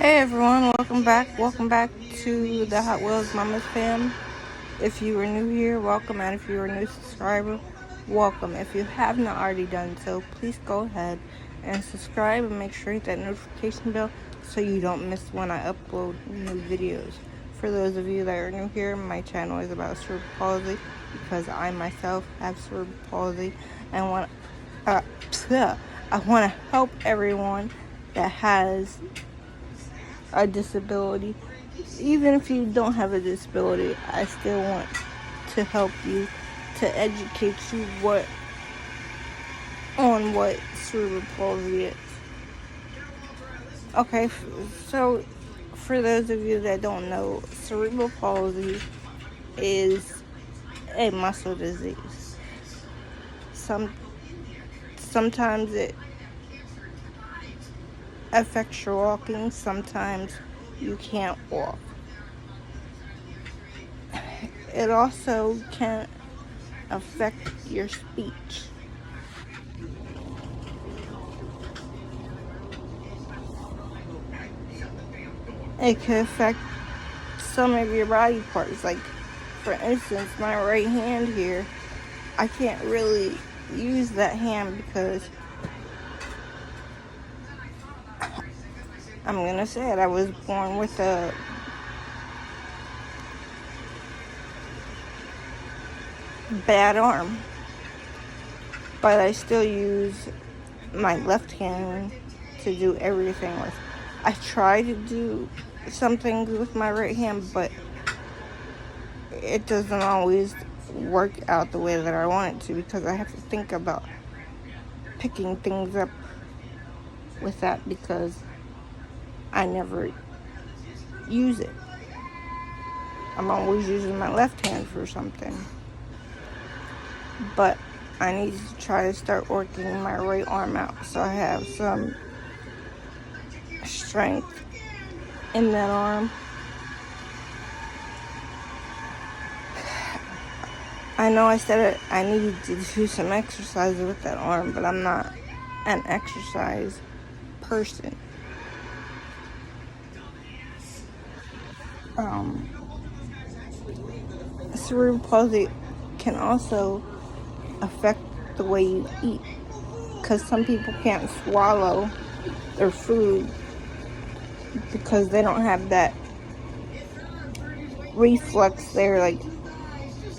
Hey everyone, welcome back to the Hot Wheels Mamas fam. If you are new here, welcome, and if you are a new subscriber, welcome. If you have not already done so, please go ahead and subscribe and make sure you hit that notification bell so you don't miss when I upload new videos. For those of you that are new here, my channel is about cerebral palsy because I myself have cerebral palsy and I want to help everyone that has a disability. Even if you don't have a disability, I still want to help you, to educate you on what cerebral palsy is. Okay, so for those of you that don't know, cerebral palsy is a muscle disease. Sometimes it affects your walking, sometimes you can't walk. It also can affect your speech. It can affect some of your body parts. Like, for instance, my right hand here, I can't really use that hand because I'm gonna say it, I was born with a bad arm, but I still use my left hand to do everything with. I try to do something with my right hand, but it doesn't always work out the way that I want it to because I have to think about picking things up with that because I never use it. I'm always using my left hand for something. But I need to try to start working my right arm out so I have some strength in that arm. I know I said I needed to do some exercise with that arm, but I'm not an exercise person. Cerebral palsy can also affect the way you eat because some people can't swallow their food because they don't have that reflex there like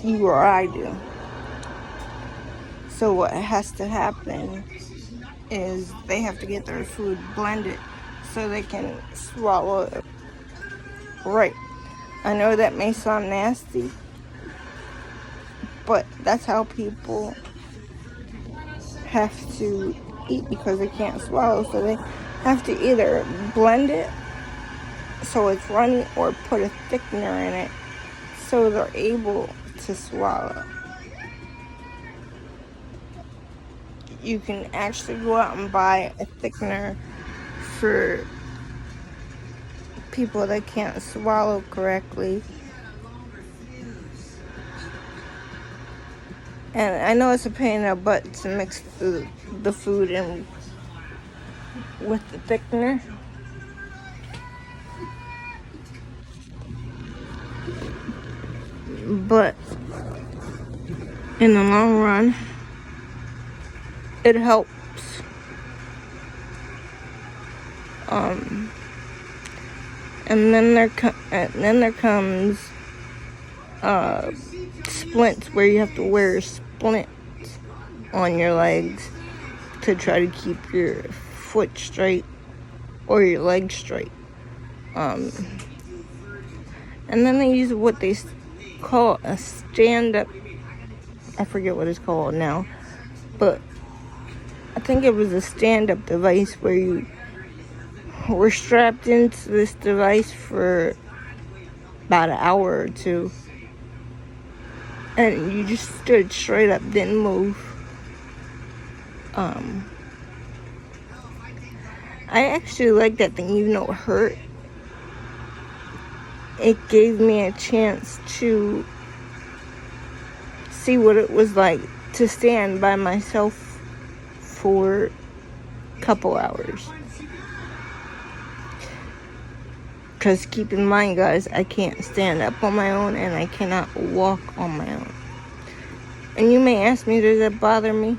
you or I do. So what has to happen is they have to get their food blended so they can swallow it right. I know that may sound nasty, but that's how people have to eat because they can't swallow. So they have to either blend it so it's runny or put a thickener in it so they're able to swallow. You can actually go out and buy a thickener for people that can't swallow correctly. And I know it's a pain in the butt to mix the food in with the thickener. But in the long run, it helps. And then there comes splints where you have to wear splints on your legs to try to keep your foot straight or your leg straight. And then they use what they call a stand-up. I forget what it's called now, but I think it was a stand-up device where you were strapped into this device for about an hour or two, and you just stood straight up, didn't move. I actually like that thing, even though it hurt. It gave me a chance to see what it was like to stand by myself for a couple hours. Because keep in mind, guys, I can't stand up on my own and I cannot walk on my own. And you may ask me, does that bother me?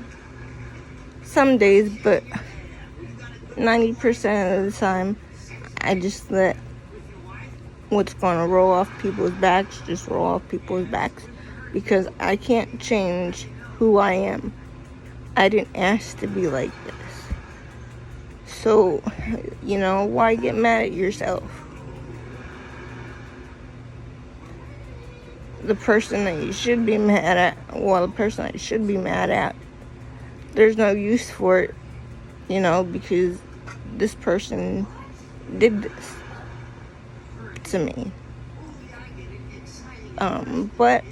Some days, but 90% of the time, I just let what's going to roll off people's backs just roll off people's backs. Because I can't change who I am. I didn't ask to be like this. So, why get mad at yourself? The person that you should be mad at, the person that you should be mad at, there's no use for it, because this person did this to me. But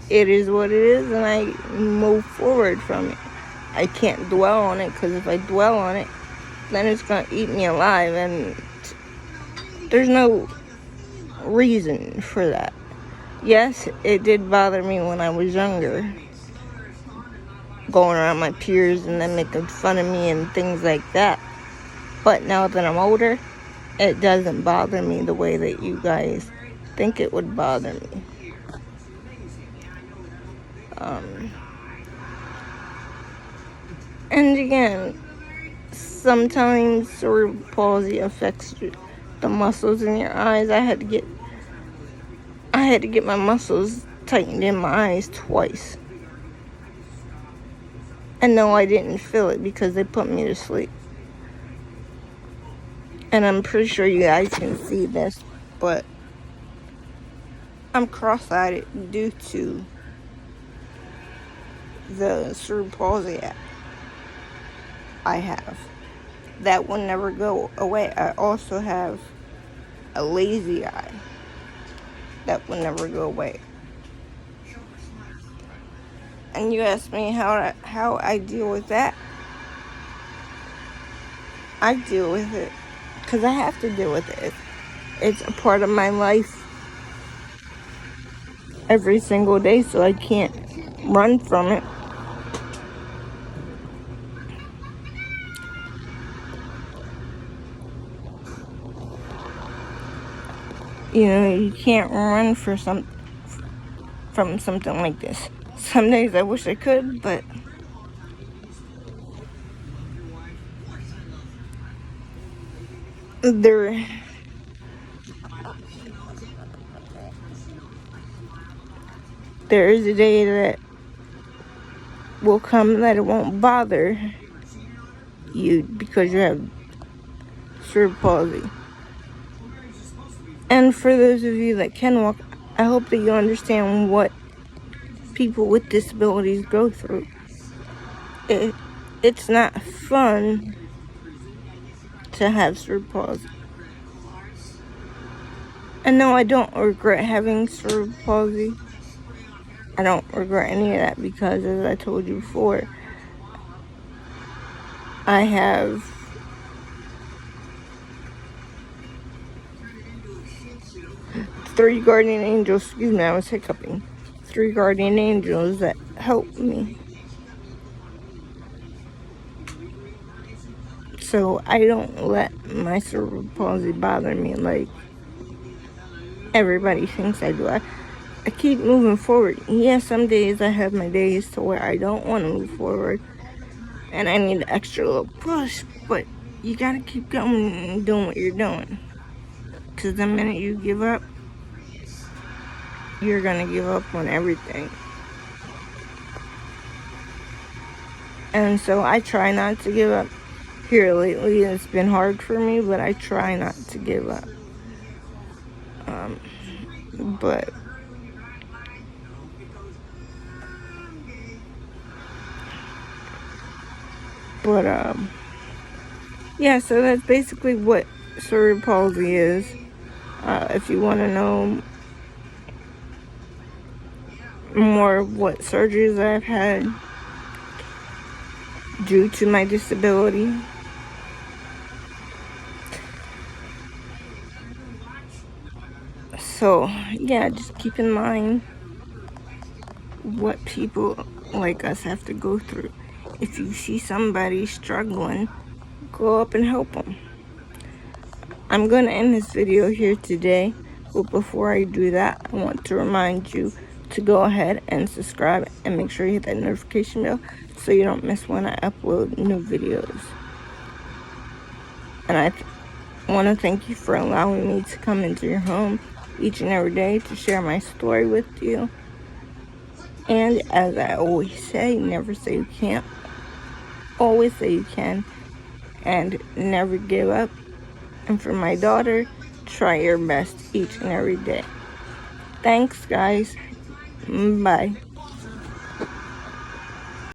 it is what it is, and I move forward from it. I can't dwell on it, because if I dwell on it, then it's going to eat me alive, and there's no reason for that. Yes, it did bother me when I was younger, going around my peers and then making fun of me and things like that. But now that I'm older, it doesn't bother me the way that you guys think it would bother me. And again, sometimes cerebral palsy affects the muscles in your eyes. I had to get my muscles tightened in my eyes twice. And no, I didn't feel it because they put me to sleep. And I'm pretty sure you guys can see this, but I'm cross-eyed due to the cerebral palsy I have. That will never go away. I also have a lazy eye. That will never go away. And you asked me how I deal with that. I deal with it because I have to deal with it. It's a part of my life every single day, so I can't run from it. You can't run from something like this. Some days I wish I could, but there is a day that will come that it won't bother you because you have cerebral palsy. And for those of you that can walk, I hope that you understand what people with disabilities go through. It's not fun to have cerebral palsy. And no, I don't regret having cerebral palsy. I don't regret any of that because, as I told you before, I have three guardian angels. Excuse me, I was hiccuping. 3 guardian angels that help me. So I don't let my cerebral palsy bother me like everybody thinks I do. I keep moving forward. Yeah, some days I have my days to where I don't want to move forward and I need an extra little push, but you gotta keep going and doing what you're doing. Because the minute you give up, you're gonna give up on everything. And so I try not to give up. Here lately it's been hard for me, but I try not to give up. But yeah, so that's basically what cerebral palsy is. If you want to know more of what surgeries I've had due to my disability, so yeah, just keep in mind what people like us have to go through. If you see somebody struggling, go up and help them. I'm going to end this video here today, but before I do that, I want to remind you to go ahead and subscribe and make sure you hit that notification bell so you don't miss when I upload new videos. And I want to thank you for allowing me to come into your home each and every day to share my story with you. And as I always say, never say you can't, always say you can, and never give up. And for my daughter, try your best each and every day. Thanks, guys. Bye.